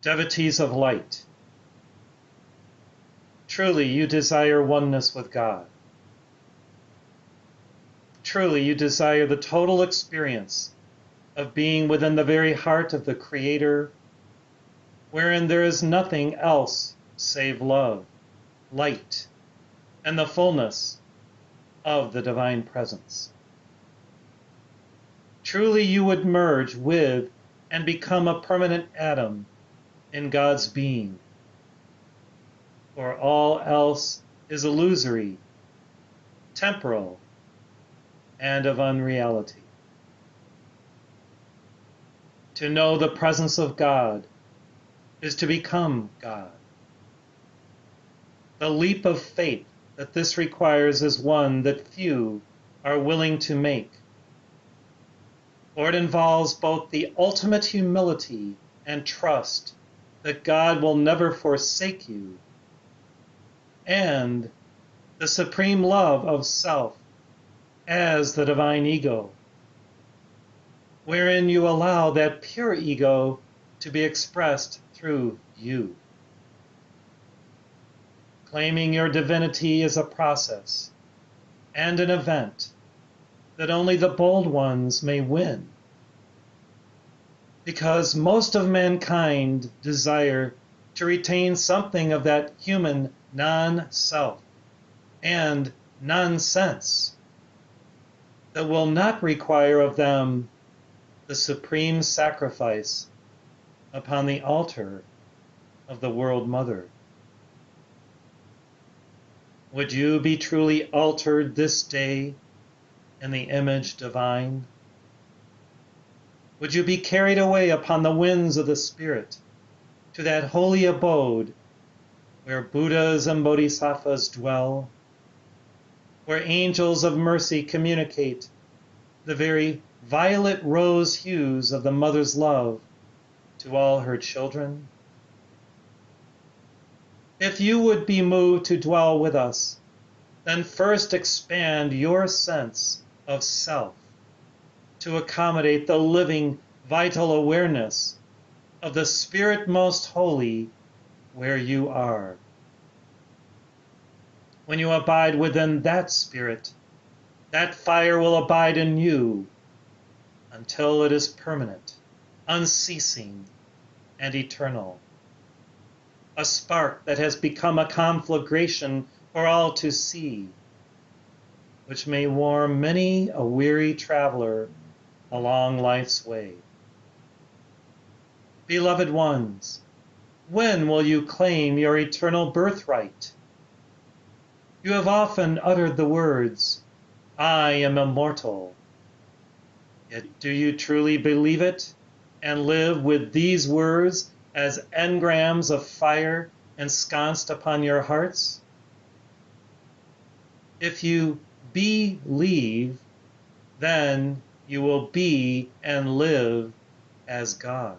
Devotees of light, truly you desire oneness with God. Truly you desire the total experience of being within the very heart of the Creator, wherein there is nothing else save love, light, and the fullness of the divine presence. Truly you would merge with and become a permanent atom in God's being, for all else is illusory, temporal, and of unreality. To know the presence of God is to become God. The leap of faith that this requires is one that few are willing to make, for it involves both the ultimate humility and trust that God will never forsake you, and the supreme love of self as the divine ego, wherein you allow that pure ego to be expressed through you. Claiming your divinity is a process and an event that only the bold ones may win, because most of mankind desire to retain something of that human non-self and nonsense that will not require of them the supreme sacrifice upon the altar of the World Mother. Would you be truly altered this day in the image divine? Would you be carried away upon the winds of the Spirit to that holy abode where Buddhas and Bodhisattvas dwell, where angels of mercy communicate the very violet rose hues of the mother's love to all her children? If you would be moved to dwell with us, then first expand your sense of self to accommodate the living, vital awareness of the Spirit Most Holy where you are. When you abide within that Spirit, that fire will abide in you until it is permanent, unceasing, and eternal. A spark that has become a conflagration for all to see, which may warm many a weary traveler along life's way. Beloved ones, when will you claim your eternal birthright? You have often uttered the words, "I am immortal." Yet do you truly believe it and live with these words as engrams of fire ensconced upon your hearts? If you believe, then you will be and live as God.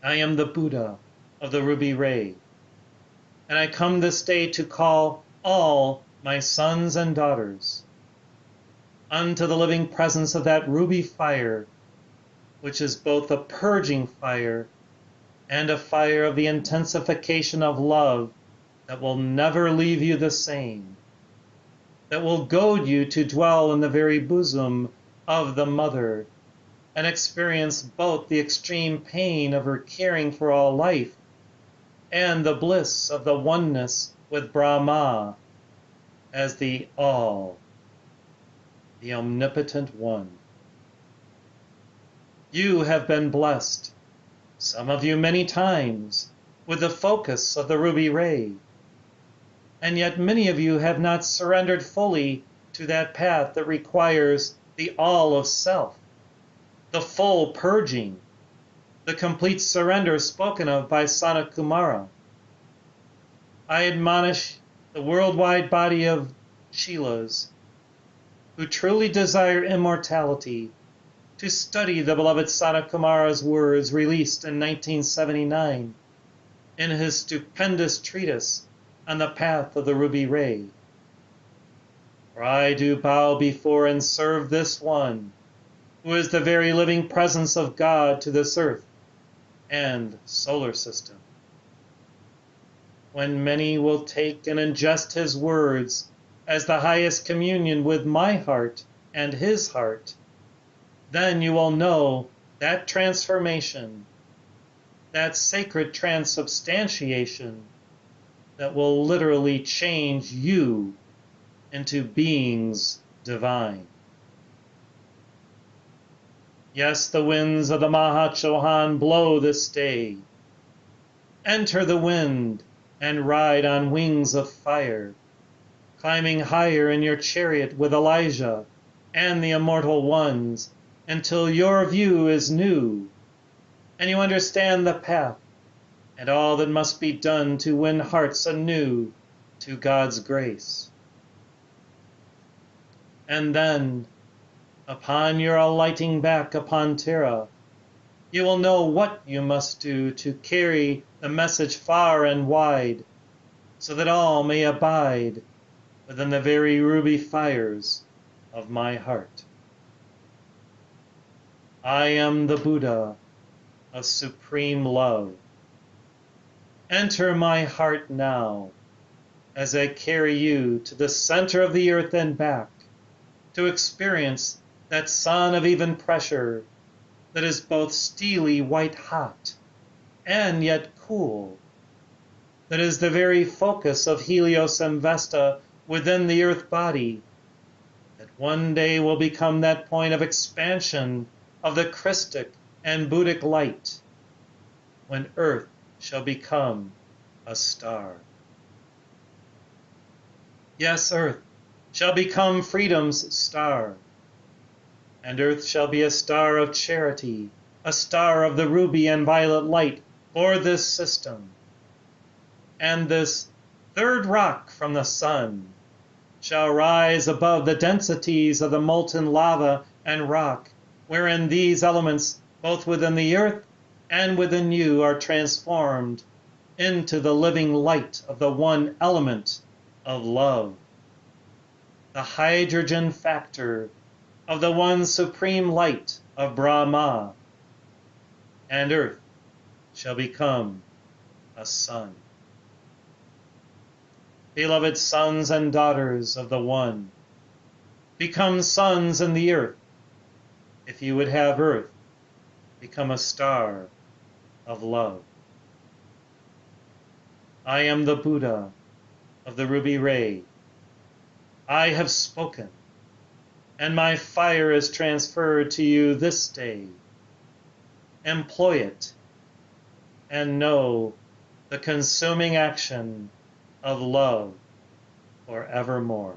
I am the Buddha of the ruby ray, and I come this day to call all my sons and daughters unto the living presence of that ruby fire, which is both a purging fire and a fire of the intensification of love that will never leave you the same, that will goad you to dwell in the very bosom of the Mother and experience both the extreme pain of her caring for all life and the bliss of the oneness with Brahma as the All, the Omnipotent One. You have been blessed, some of you many times, with the focus of the ruby ray, and yet many of you have not surrendered fully to that path that requires the all of self, the full purging, the complete surrender spoken of by Sanat-Kumara. I admonish the worldwide body of Sheelas who truly desire immortality to study the beloved Sanat-Kumara's words released in 1979 in his stupendous treatise on the path of the ruby ray. For I do bow before and serve this one, who is the very living presence of God to this earth and solar system. When many will take and ingest his words as the highest communion with my heart and his heart, then you will know that transformation, that sacred transubstantiation that will literally change you into beings divine. Yes, the winds of the Mahachohan blow this day. Enter the wind and ride on wings of fire, climbing higher in your chariot with Elijah and the immortal ones, until your view is new, and you understand the path and all that must be done to win hearts anew to God's grace. And then, upon your alighting back upon Terra, you will know what you must do to carry the message far and wide, so that all may abide within the very ruby fires of my heart. I am the Buddha of supreme love. Enter my heart now, as I carry you to the center of the earth and back, to experience that sun of even pressure that is both steely white hot and yet cool, that is the very focus of Helios and Vesta within the earth body, that one day will become that point of expansion of the Christic and Buddhic light, when earth shall become a star. Yes, earth shall become freedom's star, and earth shall be a star of charity, a star of the ruby and violet light for this system. And this third rock from the sun shall rise above the densities of the molten lava and rock, wherein these elements, both within the earth and within you, are transformed into the living light of the one element of love, the hydrogen factor of the one supreme light of Brahma, and earth shall become a sun. Beloved sons and daughters of the One, become sons in the earth, if you would have earth become a star of love. I am the Buddha of the ruby ray. I have spoken, and my fire is transferred to you this day. Employ it, and know the consuming action of love forevermore.